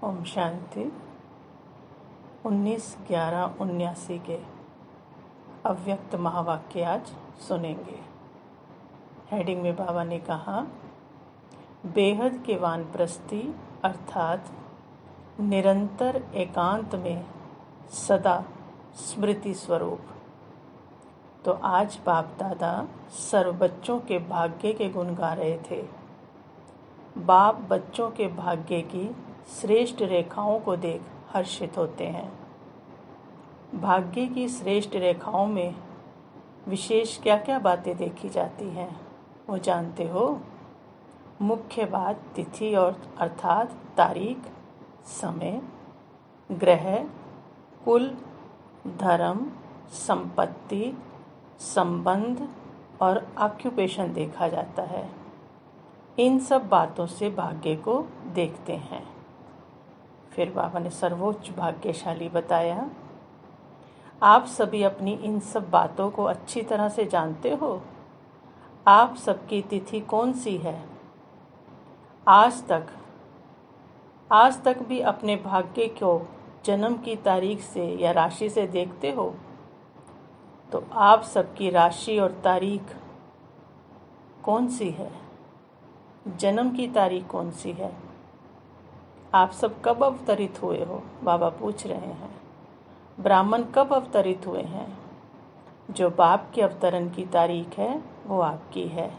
ओम शांति। 19/11/79 के अव्यक्त महावाक्य आज सुनेंगे। हेडिंग में बाबा ने कहा, बेहद के वानप्रस्थी अर्थात निरंतर एकांत में सदा स्मृति स्वरूप। तो आज बाप दादा सर्व बच्चों के भाग्य के गुण गा रहे थे। बाप बच्चों के भाग्य की श्रेष्ठ रेखाओं को देख हर्षित होते हैं। भाग्य की श्रेष्ठ रेखाओं में विशेष क्या क्या बातें देखी जाती हैं वो जानते हो? मुख्य बात तिथि और अर्थात तारीख, समय, ग्रह, कुल, धर्म, संपत्ति, संबंध और ऑक्यूपेशन देखा जाता है। इन सब बातों से भाग्य को देखते हैं। फिर बाबा ने सर्वोच्च भाग्यशाली बताया, आप सभी अपनी इन सब बातों को अच्छी तरह से जानते हो। आप सबकी तिथि कौन सी है? आज तक भी अपने भाग्य को जन्म की तारीख से या राशि से देखते हो? तो आप सबकी राशि और तारीख कौन सी है? जन्म की तारीख कौन सी है? आप सब कब अवतरित हुए हो? बाबा पूछ रहे हैं। ब्राह्मण कब अवतरित हुए हैं? जो बाप के अवतरण की तारीख है वो आपकी है।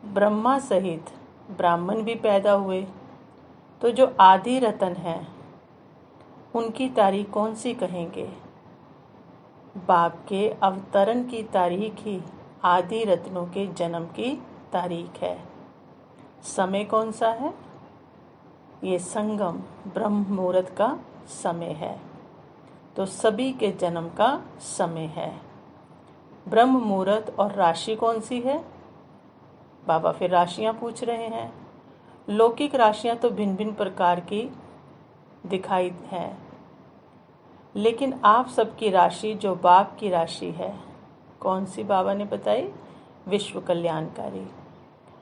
ब्रह्मा सहित ब्राह्मण भी पैदा हुए, तो जो आदि रतन है उनकी तारीख कौन सी कहेंगे? बाप के अवतरण की तारीख ही आदि रत्नों के जन्म की तारीख है। समय कौन सा है? ये संगम ब्रह्म मुहूर्त का समय है, तो सभी के जन्म का समय है। ब्रह्म मुहूर्त और राशि कौन सी है? बाबा फिर राशियां पूछ रहे हैं। लौकिक राशियां तो भिन्न भिन्न प्रकार की दिखाई है, लेकिन आप सबकी राशि जो बाप की राशि है कौन सी बाबा ने बताई? विश्व कल्याणकारी।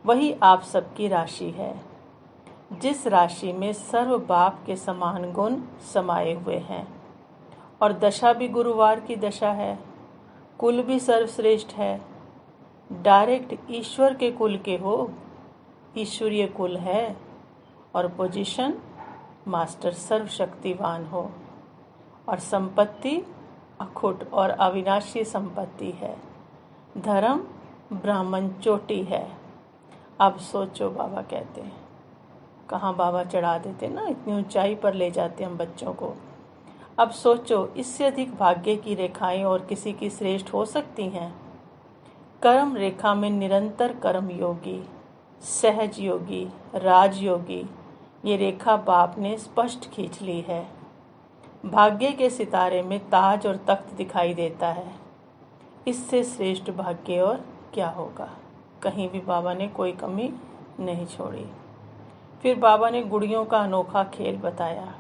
वही आप सबकी राशि है, जिस राशि में सर्व बाप के समान गुण समाये हुए हैं। और दशा भी गुरुवार की दशा है। कुल भी सर्वश्रेष्ठ है। डायरेक्ट ईश्वर के कुल के हो, ईश्वरीय कुल है। और पोजीशन मास्टर सर्वशक्तिवान हो। और संपत्ति अखुट और अविनाशी संपत्ति है। धर्म ब्राह्मण चोटी है। अब सोचो, बाबा कहते हैं, कहाँ बाबा चढ़ा देते ना, इतनी ऊंचाई पर ले जाते हम बच्चों को। अब सोचो, इससे अधिक भाग्य की रेखाएं और किसी की श्रेष्ठ हो सकती हैं? कर्म रेखा में निरंतर कर्म योगी, सहज योगी, राजयोगी, ये रेखा बाप ने स्पष्ट खींच ली है। भाग्य के सितारे में ताज और तख्त दिखाई देता है। इससे श्रेष्ठ भाग्य और क्या होगा? कहीं भी बाबा ने कोई कमी नहीं छोड़ी। फिर बाबा ने गुड़ियों का अनोखा खेल बताया।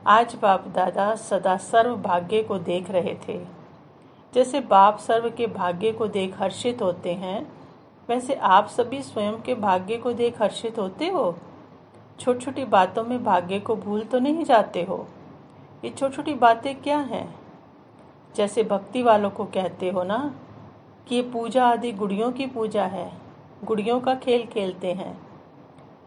आज बाप दादा सदा सर्व भाग्य को देख रहे थे। जैसे बाप सर्व के भाग्य को देख हर्षित होते हैं, वैसे आप सभी स्वयं के भाग्य को देख हर्षित होते हो। छोटी छोटी बातों में भाग्य को भूल तो नहीं जाते हो? ये छोटी छोटी बातें क्या हैं? जैसे भक्ति वालों को कहते हो ना कि ये पूजा आदि गुड़ियों की पूजा है, गुड़ियों का खेल खेलते हैं।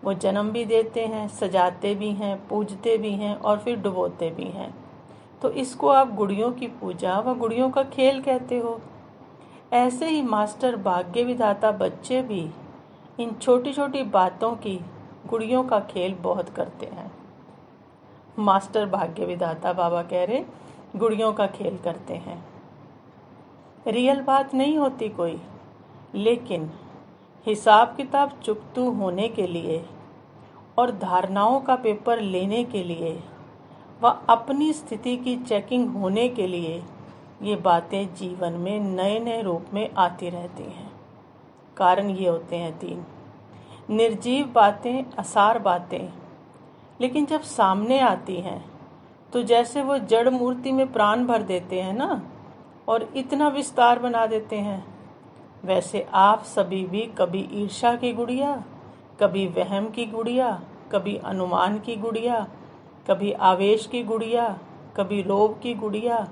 वो जन्म भी देते हैं, सजाते भी हैं, पूजते भी हैं और फिर डुबोते भी हैं। तो इसको आप गुड़ियों की पूजा व गुड़ियों का खेल कहते हो। ऐसे ही मास्टर भाग्य विधाता बच्चे भी इन छोटी छोटी बातों की गुड़ियों का खेल बहुत करते हैं। मास्टर भाग्य विधाता बाबा कह रहे गुड़ियों का खेल करते हैं। रियल बात नहीं होती कोई, लेकिन हिसाब किताब चुकतू होने के लिए और धारणाओं का पेपर लेने के लिए व अपनी स्थिति की चेकिंग होने के लिए ये बातें जीवन में नए नए रूप में आती रहती हैं। कारण ये होते हैं 3: निर्जीव बातें, असार बातें, लेकिन जब सामने आती हैं तो जैसे वो जड़ मूर्ति में प्राण भर देते हैं ना, और इतना विस्तार बना देते हैं, वैसे आप सभी भी कभी ईर्ष्या की गुड़िया, कभी वहम की गुड़िया कभी अनुमान की गुड़िया, कभी आवेश की गुड़िया, कभी लोभ की गुड़िया,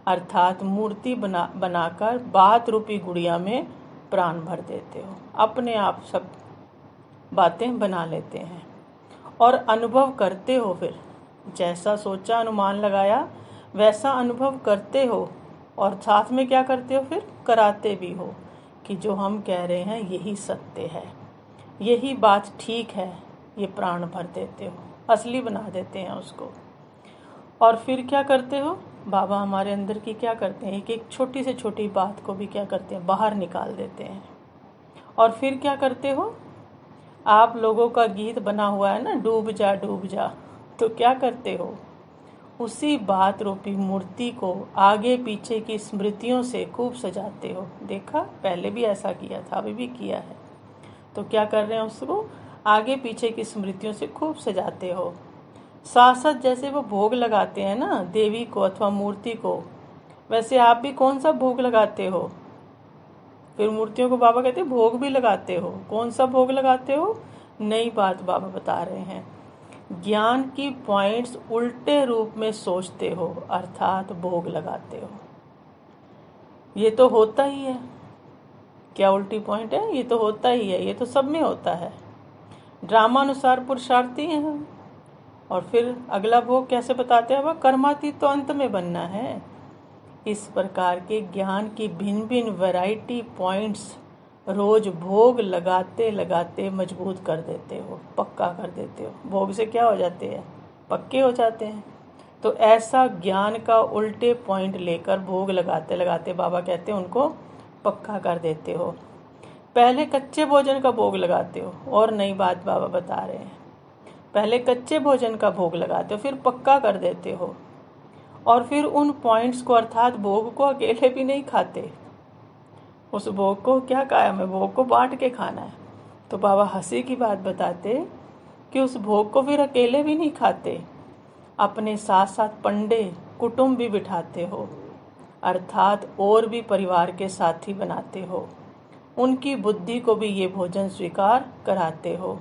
अर्थात मूर्ति बनाकर बात रूपी गुड़िया में प्राण भर देते हो। अपने आप सब बातें बना लेते हैं और अनुभव करते हो। फिर जैसा सोचा, अनुमान लगाया, वैसा अनुभव करते हो और साथ में क्या करते हो, फिर कराते भी हो कि जो हम कह रहे हैं यही सत्य है, यही बात ठीक है। ये प्राण भर देते हो, असली बना देते हैं उसको। और फिर क्या करते हो, बाबा हमारे अंदर की क्या करते हैं, एक एक छोटी से छोटी बात को भी क्या करते हैं, बाहर निकाल देते हैं। और फिर क्या करते हो, आप लोगों का गीत बना हुआ है ना, डूब जा डूब जा, तो क्या करते हो, उसी बात रूपी मूर्ति को आगे पीछे की स्मृतियों से खूब सजाते हो। देखा, पहले भी ऐसा किया था, अभी भी किया है। तो क्या कर रहे हैं, उसको आगे पीछे की स्मृतियों से खूब सजाते हो। साथ साथ जैसे वो भोग लगाते हैं ना देवी को अथवा मूर्ति को, वैसे आप भी कौन सा भोग लगाते हो। फिर मूर्तियों को बाबा कहते हैं भोग भी लगाते हो। कौन सा भोग लगाते हो, नई बात बाबा बता रहे हैं। ज्ञान की पॉइंट्स उल्टे रूप में सोचते हो, अर्थात भोग लगाते हो। ये तो होता ही है। क्या उल्टी पॉइंट है, ये तो होता ही है, ये तो सब में होता है। ड्रामानुसार पुरुषार्थी हैं हम। और फिर अगला भोग कैसे बताते हैं, वह कर्मातीत तो अंत में बनना है। इस प्रकार के ज्ञान की भिन्न भिन्न वैरायटी पॉइंट्स रोज भोग लगाते लगाते मजबूत कर देते हो, पक्का कर देते हो। भोग से क्या हो जाते हैं, पक्के हो जाते हैं। तो ऐसा ज्ञान का उल्टे पॉइंट लेकर भोग लगाते लगाते बाबा कहते हैं उनको पक्का कर देते हो। पहले कच्चे भोजन का भोग लगाते हो, और नई बात बाबा बता रहे हैं। पहले कच्चे भोजन का भोग लगाते हो, फिर पक्का कर देते हो। और फिर उन पॉइंट्स को अर्थात भोग को अकेले भी नहीं खाते। उस भोग को क्या कायम है, भोग को बांट के खाना है। तो बाबा हंसी की बात बताते कि उस भोग को फिर अकेले भी नहीं खाते, अपने साथ साथ पंडे कुटुंब भी बिठाते हो, अर्थात और भी परिवार के साथी बनाते हो। उनकी बुद्धि को भी ये भोजन स्वीकार कराते हो।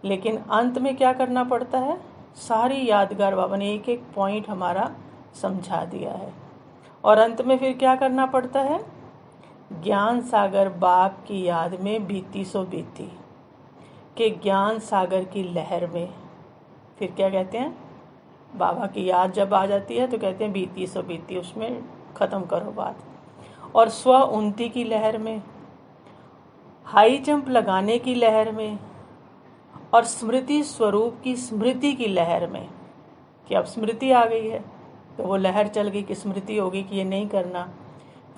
लेकिन अंत में क्या करना पड़ता है, सारी यादगार बाबा ने एक एक पॉइंट हमारा समझा दिया है। और अंत में फिर क्या करना पड़ता है, ज्ञान सागर बाप की याद में बीती सो बीती, के ज्ञान सागर की लहर में। फिर क्या कहते हैं, बाबा की याद जब आ जाती है तो कहते हैं बीती सो बीती, उसमें ख़त्म करो बात। और स्व उन्नति की लहर में, हाई जंप लगाने की लहर में, और स्मृति स्वरूप की स्मृति की लहर में, कि अब स्मृति आ गई है तो वो लहर चल गई कि स्मृति होगी कि ये नहीं करना।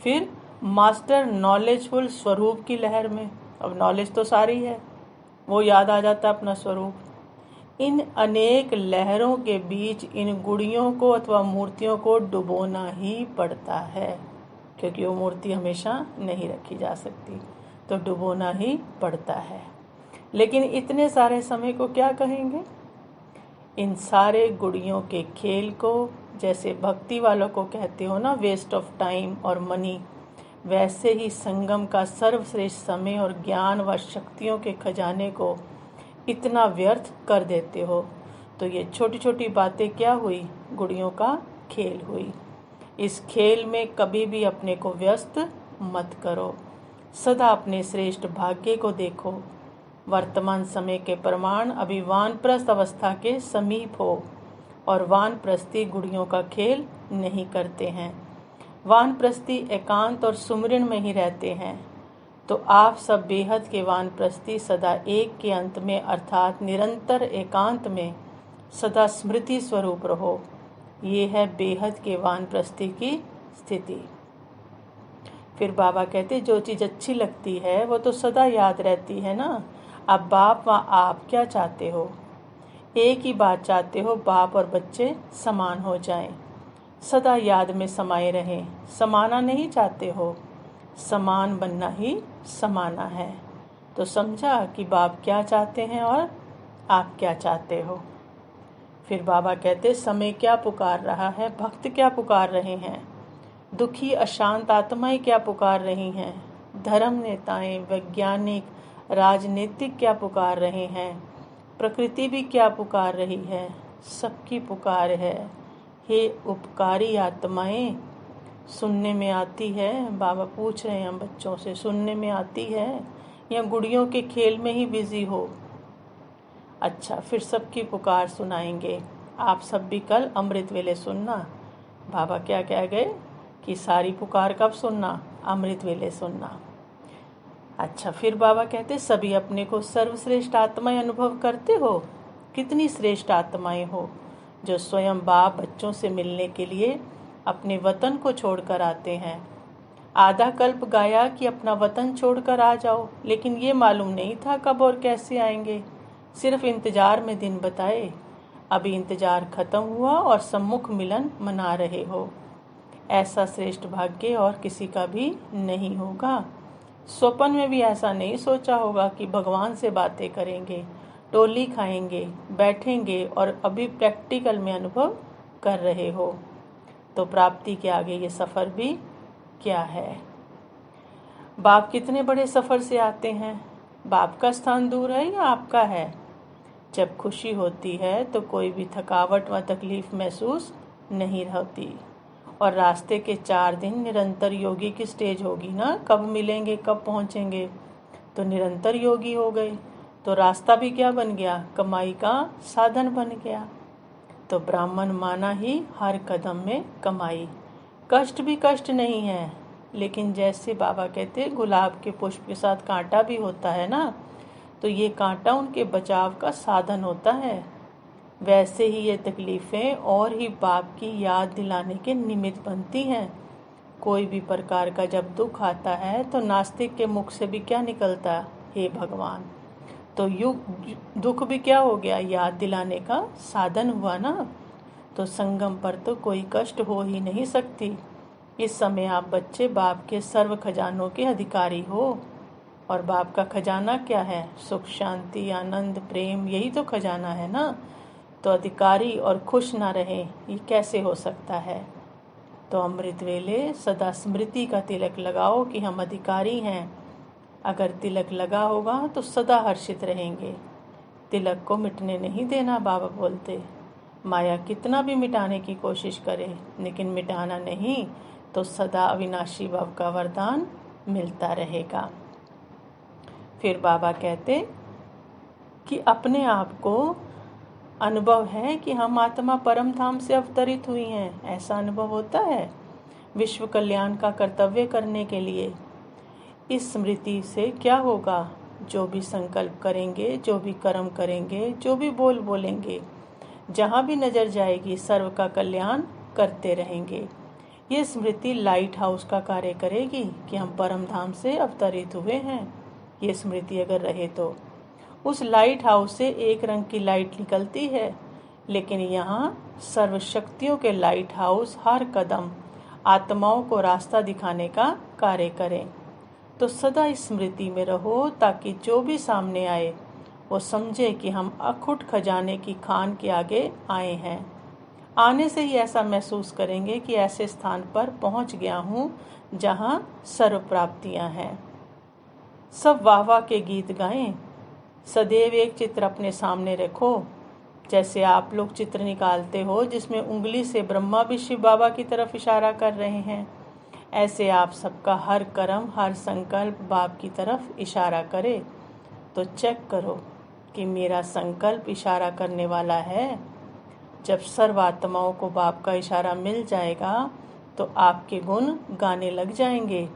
फिर मास्टर नॉलेजफुल स्वरूप की लहर में, अब नॉलेज तो सारी है, वो याद आ जाता अपना स्वरूप। इन अनेक लहरों के बीच इन गुड़ियों को अथवा मूर्तियों को डुबोना ही पड़ता है, क्योंकि वो मूर्ति हमेशा नहीं रखी जा सकती, तो डुबोना ही पड़ता है। लेकिन इतने सारे समय को क्या कहेंगे, इन सारे गुड़ियों के खेल को, जैसे भक्ति वालों को कहते हो ना वेस्ट ऑफ टाइम और मनी, वैसे ही संगम का सर्वश्रेष्ठ समय और ज्ञान व शक्तियों के खजाने को इतना व्यर्थ कर देते हो। तो ये छोटी छोटी बातें क्या हुई, गुड़ियों का खेल हुई। इस खेल में कभी भी अपने को व्यस्त मत करो, सदा अपने श्रेष्ठ भाग्य को देखो। वर्तमान समय के प्रमाण अभी वानप्रस्थ अवस्था के समीप हो, और वानप्रस्थी गुड़ियों का खेल नहीं करते हैं। वानप्रस्थी एकांत और सुमरण में ही रहते हैं। तो आप सब बेहद के वानप्रस्थी सदा एक के अंत में अर्थात निरंतर एकांत में सदा स्मृति स्वरूप रहो। ये है बेहद के वानप्रस्थी की स्थिति। फिर बाबा कहते जो चीज़ अच्छी लगती है वो तो सदा याद रहती है ना। अब बाप व आप क्या चाहते हो, एक ही बात चाहते हो, बाप और बच्चे समान हो जाएं, सदा याद में समाये रहें। समाना नहीं चाहते हो, समान बनना ही समाना है। तो समझा कि बाप क्या चाहते हैं और आप क्या चाहते हो। फिर बाबा कहते समय क्या पुकार रहा है, भक्त क्या पुकार रहे हैं, दुखी अशांत आत्माएं क्या पुकार रही हैं, धर्म नेताएं, वैज्ञानिक, राजनीतिक क्या पुकार रहे हैं, प्रकृति भी क्या पुकार रही है? सबकी पुकार है, हे उपकारी आत्माएं, सुनने में आती है? बाबा पूछ रहे हैं हम बच्चों से, सुनने में आती है या गुड़ियों के खेल में ही बिजी हो? अच्छा, फिर सबकी पुकार सुनाएंगे। आप सब भी कल अमृत वेले सुनना। बाबा क्या कह गए कि सारी पुकार कब सुनना? अमृत वेले सुनना। अच्छा, फिर बाबा कहते सभी अपने को सर्वश्रेष्ठ आत्माएं अनुभव करते हो? कितनी श्रेष्ठ आत्माएं हो जो स्वयं बाप बच्चों से मिलने के लिए अपने वतन को छोड़कर आते हैं। आधा कल्प गाया कि अपना वतन छोड़कर आ जाओ, लेकिन ये मालूम नहीं था कब और कैसे आएंगे। सिर्फ इंतजार में दिन बताए। अभी इंतजार खत्म हुआ और सम्मुख मिलन मना रहे हो। ऐसा श्रेष्ठ भाग्य और किसी का भी नहीं होगा। स्वप्न में भी ऐसा नहीं सोचा होगा कि भगवान से बातें करेंगे, टोली खाएंगे, बैठेंगे, और अभी प्रैक्टिकल में अनुभव कर रहे हो। तो प्राप्ति के आगे ये सफ़र भी क्या है? बाप कितने बड़े सफ़र से आते हैं। बाप का स्थान दूर है या आपका है? जब खुशी होती है तो कोई भी थकावट व तकलीफ महसूस नहीं होती। और रास्ते के 4 दिन निरंतर योगी की स्टेज होगी ना, कब मिलेंगे, कब पहुंचेंगे, तो निरंतर योगी हो गए। तो रास्ता भी क्या बन गया? कमाई का साधन बन गया। तो ब्राह्मण माना ही हर कदम में कमाई। कष्ट भी कष्ट नहीं है, लेकिन जैसे बाबा कहते गुलाब के पुष्प के साथ कांटा भी होता है ना, तो ये कांटा उनके बचाव का साधन होता है। वैसे ही ये तकलीफ़ें और ही बाप की याद दिलाने के निमित्त बनती हैं। कोई भी प्रकार का जब दुख आता है तो नास्तिक के मुख से भी क्या निकलता? हे भगवान। तो दुख भी क्या हो गया? याद दिलाने का साधन हुआ ना। तो संगम पर तो कोई कष्ट हो ही नहीं सकती। इस समय आप बच्चे बाप के सर्व खजानों के अधिकारी हो। और बाप का खजाना क्या है? सुख, शांति, आनंद, प्रेम, यही तो खजाना है ना। तो अधिकारी और खुश ना रहे, ये कैसे हो सकता है? तो अमृत वेले सदा स्मृति का तिलक लगाओ कि हम अधिकारी हैं। अगर तिलक लगा होगा तो सदा हर्षित रहेंगे। तिलक को मिटने नहीं देना, बाबा बोलते। माया कितना भी मिटाने की कोशिश करे, लेकिन मिटाना नहीं, तो सदा अविनाशी भव का वरदान मिलता रहेगा। फिर बाबा कहते कि अपने आप को अनुभव है कि हम आत्मा परम धाम से अवतरित हुई हैं। ऐसा अनुभव होता है विश्व कल्याण का कर्तव्य करने के लिए। इस स्मृति से क्या होगा? जो भी संकल्प करेंगे, जो भी कर्म करेंगे, जो भी बोलेंगे, जहाँ भी नजर जाएगी सर्व का कल्याण करते रहेंगे। ये स्मृति लाइट हाउस का कार्य करेगी कि हम परम धाम से अवतरित हुए हैं। ये स्मृति अगर रहे तो उस लाइट हाउस से एक रंग की लाइट निकलती है, लेकिन यहाँ सर्वशक्तियों के लाइट हाउस हर कदम आत्माओं को रास्ता दिखाने का कार्य करें। तो सदा इस स्मृति में रहो ताकि जो भी सामने आए वो समझे कि हम अखुट खजाने की खान के आगे आए हैं। आने से ही ऐसा महसूस करेंगे कि ऐसे स्थान पर पहुंच गया हूँ जहाँ सर्व प्राप्तियाँ हैं। सब वाह वाह के गीत गाएं। सदैव एक चित्र अपने सामने रखो। जैसे आप लोग चित्र निकालते हो जिसमें उंगली से ब्रह्मा भी शिव बाबा की तरफ इशारा कर रहे हैं, ऐसे आप सबका हर कर्म, हर संकल्प बाप की तरफ इशारा करे। तो चेक करो कि मेरा संकल्प इशारा करने वाला है। जब सर्व आत्माओं को बाप का इशारा मिल जाएगा तो आपके गुण गाने लग जाएंगे।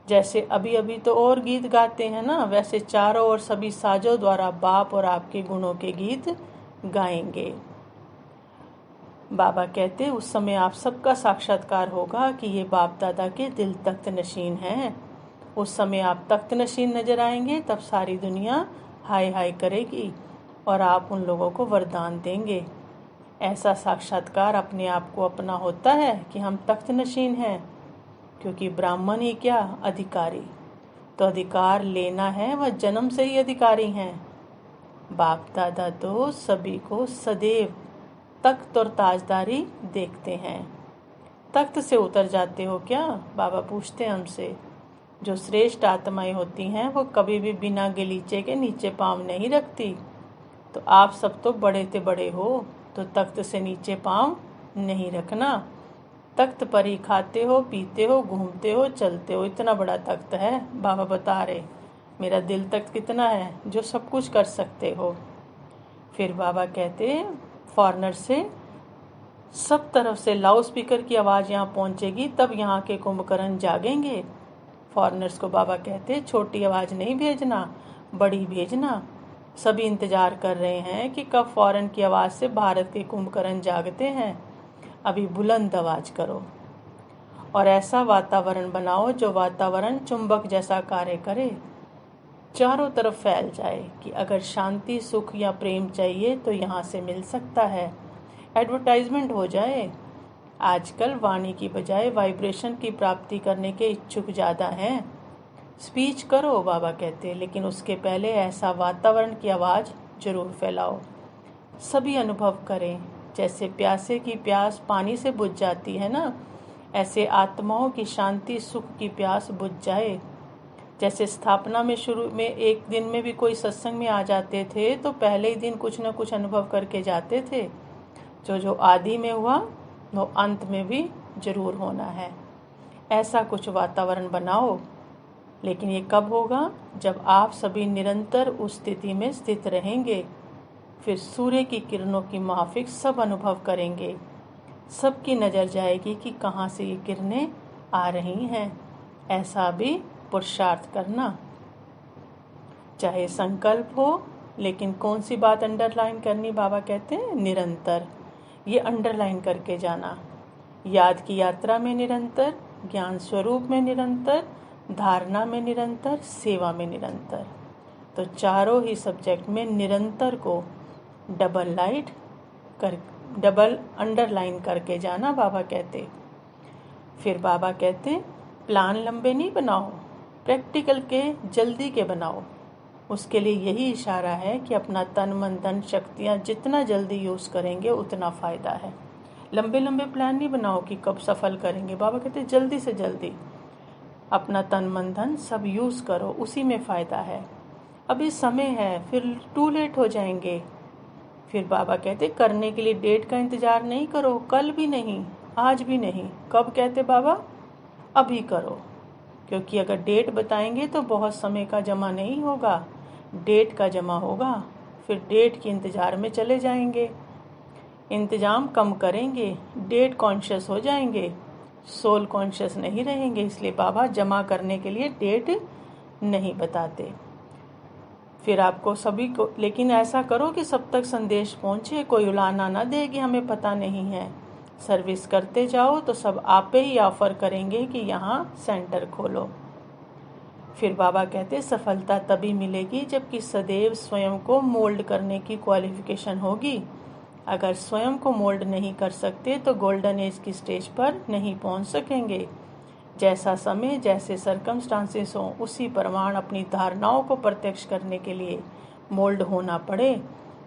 जैसे अभी अभी तो और गीत गाते हैं ना, वैसे चारों ओर सभी साजों द्वारा बाप और आपके गुणों के गीत गाएंगे। बाबा कहते उस समय आप सबका साक्षात्कार होगा कि ये बाप दादा के दिल तख्त नशीन हैं। उस समय आप तख्त नशीन नजर आएंगे, तब सारी दुनिया हाय हाय करेगी और आप उन लोगों को वरदान देंगे। ऐसा साक्षात्कार अपने आप को अपना होता है कि हम तख्त नशीन हैं, क्योंकि ब्राह्मण ही क्या? अधिकारी। तो अधिकार लेना है, वह जन्म से ही अधिकारी हैं। बाप दादा तो सभी को सदैव तख्त और ताजदारी देखते हैं। तख्त से उतर जाते हो क्या? बाबा पूछते हैं हमसे। जो श्रेष्ठ आत्माएं होती हैं वो कभी भी बिना गलीचे के नीचे पाँव नहीं रखती। तो आप सब तो बड़े ते बड़े हो, तो तख्त से नीचे पाँव नहीं रखना। तख्त पर ही खाते हो, पीते हो, घूमते हो, चलते हो, इतना बड़ा तख्त है। बाबा बता रहे मेरा दिल तख्त कितना है जो सब कुछ कर सकते हो। फिर बाबा कहते फॉरेनर से सब तरफ से लाउड स्पीकर की आवाज़ यहाँ पहुँचेगी, तब यहाँ के कुंभकर्ण जागेंगे। फॉरेनर्स को बाबा कहते छोटी आवाज़ नहीं भेजना, बड़ी भेजना। सभी इंतज़ार कर रहे हैं कि कब फॉरेन की आवाज़ से भारत के कुंभकर्ण जागते हैं। अभी बुलंद आवाज़ करो और ऐसा वातावरण बनाओ जो वातावरण चुंबक जैसा कार्य करे, चारों तरफ फैल जाए कि अगर शांति, सुख या प्रेम चाहिए तो यहाँ से मिल सकता है। एडवर्टाइजमेंट हो जाए। आजकल वाणी की बजाय वाइब्रेशन की प्राप्ति करने के इच्छुक ज़्यादा हैं। स्पीच करो बाबा कहते, लेकिन उसके पहले ऐसा वातावरण की आवाज़ जरूर फैलाओ। सभी अनुभव करें जैसे प्यासे की प्यास पानी से बुझ जाती है ना, ऐसे आत्माओं की शांति, सुख की प्यास बुझ जाए। जैसे स्थापना में शुरू में एक दिन में भी कोई सत्संग में आ जाते थे तो पहले ही दिन कुछ न कुछ अनुभव करके जाते थे। जो आदि में हुआ वो अंत में भी जरूर होना है। ऐसा कुछ वातावरण बनाओ। लेकिन ये कब होगा? जब आप सभी निरंतर उस स्थिति में स्थित रहेंगे। फिर सूर्य की किरणों की माफिक सब अनुभव करेंगे। सबकी नज़र जाएगी कि कहाँ से ये किरणें आ रही हैं। ऐसा भी पुरुषार्थ करना। चाहे संकल्प हो, लेकिन कौन सी बात अंडरलाइन करनी? बाबा कहते हैं निरंतर। ये अंडरलाइन करके जाना। याद की यात्रा में निरंतर, ज्ञान स्वरूप में निरंतर, धारणा में निरंतर, सेवा में निरंतर। तो चारों ही सब्जेक्ट में निरंतर को डबल अंडरलाइन करके जाना बाबा कहते। फिर बाबा कहते प्लान लंबे नहीं बनाओ, प्रैक्टिकल के, जल्दी के बनाओ। उसके लिए यही इशारा है कि अपना तन मन धन शक्तियाँ जितना जल्दी यूज़ करेंगे उतना फ़ायदा है। लंबे लंबे प्लान नहीं बनाओ कि कब सफल करेंगे। बाबा कहते जल्दी से जल्दी अपना तन मन धन सब यूज़ करो, उसी में फ़ायदा है। अभी समय है, फिर टू लेट हो जाएंगे। फिर बाबा कहते करने के लिए डेट का इंतज़ार नहीं करो, कल भी नहीं, आज भी नहीं। कब कहते बाबा? अभी करो। क्योंकि अगर डेट बताएंगे तो बहुत समय का जमा नहीं होगा, डेट का जमा होगा। फिर डेट के इंतज़ार में चले जाएंगे, इंतज़ाम कम करेंगे, डेट कॉन्शियस हो जाएंगे, सोल कॉन्शियस नहीं रहेंगे। इसलिए बाबा जमा करने के लिए डेट नहीं बताते। फिर आपको सभी को, लेकिन ऐसा करो कि सब तक संदेश पहुँचे, कोई उलाना ना दे कि हमें पता नहीं है। सर्विस करते जाओ तो सब आपे ही ऑफर करेंगे कि यहाँ सेंटर खोलो। फिर बाबा कहते सफलता तभी मिलेगी जबकि सदैव स्वयं को मोल्ड करने की क्वालिफिकेशन होगी। अगर स्वयं को मोल्ड नहीं कर सकते तो गोल्डन एज की स्टेज पर नहीं पहुंच सकेंगे। जैसा समय, जैसे सर्कमस्टांसेस हों, उसी प्रमाण अपनी धारणाओं को प्रत्यक्ष करने के लिए मोल्ड होना पड़े।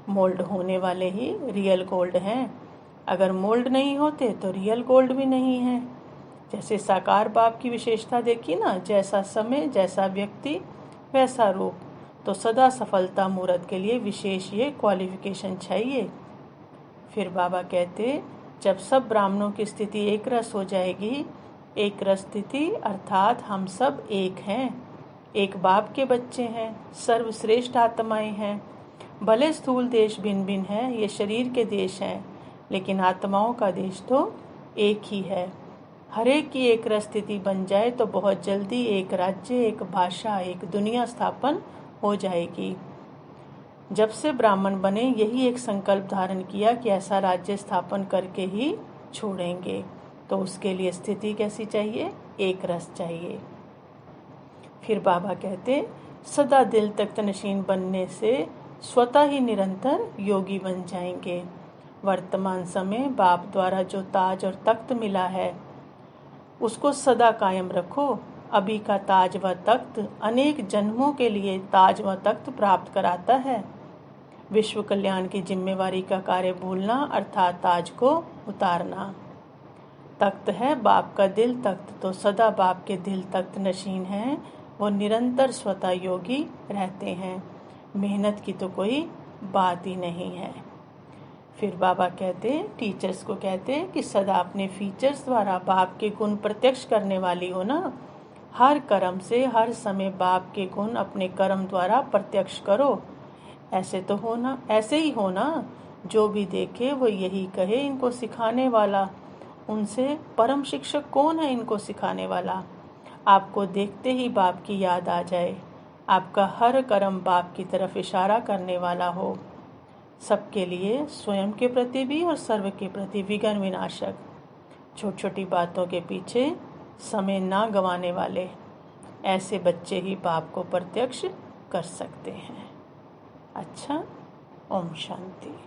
मोल्ड होने वाले ही रियल गोल्ड हैं। अगर मोल्ड नहीं होते तो रियल गोल्ड भी नहीं है। जैसे साकार बाप की विशेषता देखी ना, जैसा समय, जैसा व्यक्ति, वैसा रूप। तो सदा सफलता मूर्त के लिए विशेष ये क्वालिफिकेशन चाहिए। फिर बाबा कहते जब सब ब्राह्मणों की स्थिति एक रस हो जाएगी, एक रस स्थिति अर्थात हम सब एक हैं, एक बाप के बच्चे हैं, सर्वश्रेष्ठ आत्माएं हैं। भले स्थूल देश भिन्न भिन्न है, ये शरीर के देश हैं, लेकिन आत्माओं का देश तो एक ही है। हर एक की एक रस स्थिति बन जाए तो बहुत जल्दी एक राज्य, एक भाषा, एक दुनिया स्थापन हो जाएगी। जब से ब्राह्मण बने यही एक संकल्प धारण किया कि ऐसा राज्य स्थापन करके ही छोड़ेंगे। तो उसके लिए स्थिति कैसी चाहिए? एक रस चाहिए। फिर बाबा कहते सदा दिल तख्त नशीन बनने से स्वतः ही निरंतर योगी बन जाएंगे। वर्तमान समय बाप द्वारा जो ताज और तख्त मिला है उसको सदा कायम रखो। अभी का ताज व तख्त अनेक जन्मों के लिए ताज व तख्त प्राप्त कराता है। विश्व कल्याण की जिम्मेवारी का कार्य भूलना अर्थात ताज को उतारना। तख्त है बाप का दिल तख्त, तो सदा बाप के दिल तख्त नशीन हैं। वो निरंतर स्वतः योगी रहते हैं। मेहनत की तो कोई बात ही नहीं है। फिर बाबा कहते हैं, टीचर्स को कहते हैं कि सदा अपने फीचर्स द्वारा बाप के गुण प्रत्यक्ष करने वाली हो ना। हर कर्म से हर समय बाप के गुण अपने कर्म द्वारा प्रत्यक्ष करो। ऐसे ही होना, जो भी देखे वो यही कहे इनको सिखाने वाला। उनसे परम शिक्षक कौन है इनको सिखाने वाला? आपको देखते ही बाप की याद आ जाए, आपका हर कर्म बाप की तरफ इशारा करने वाला हो, सबके लिए, स्वयं के प्रति भी और सर्व के प्रति विघ्न विनाशक। छोटी छोटी बातों के पीछे समय ना गंवाने वाले, ऐसे बच्चे ही बाप को प्रत्यक्ष कर सकते हैं। अच्छा, ओम शांति।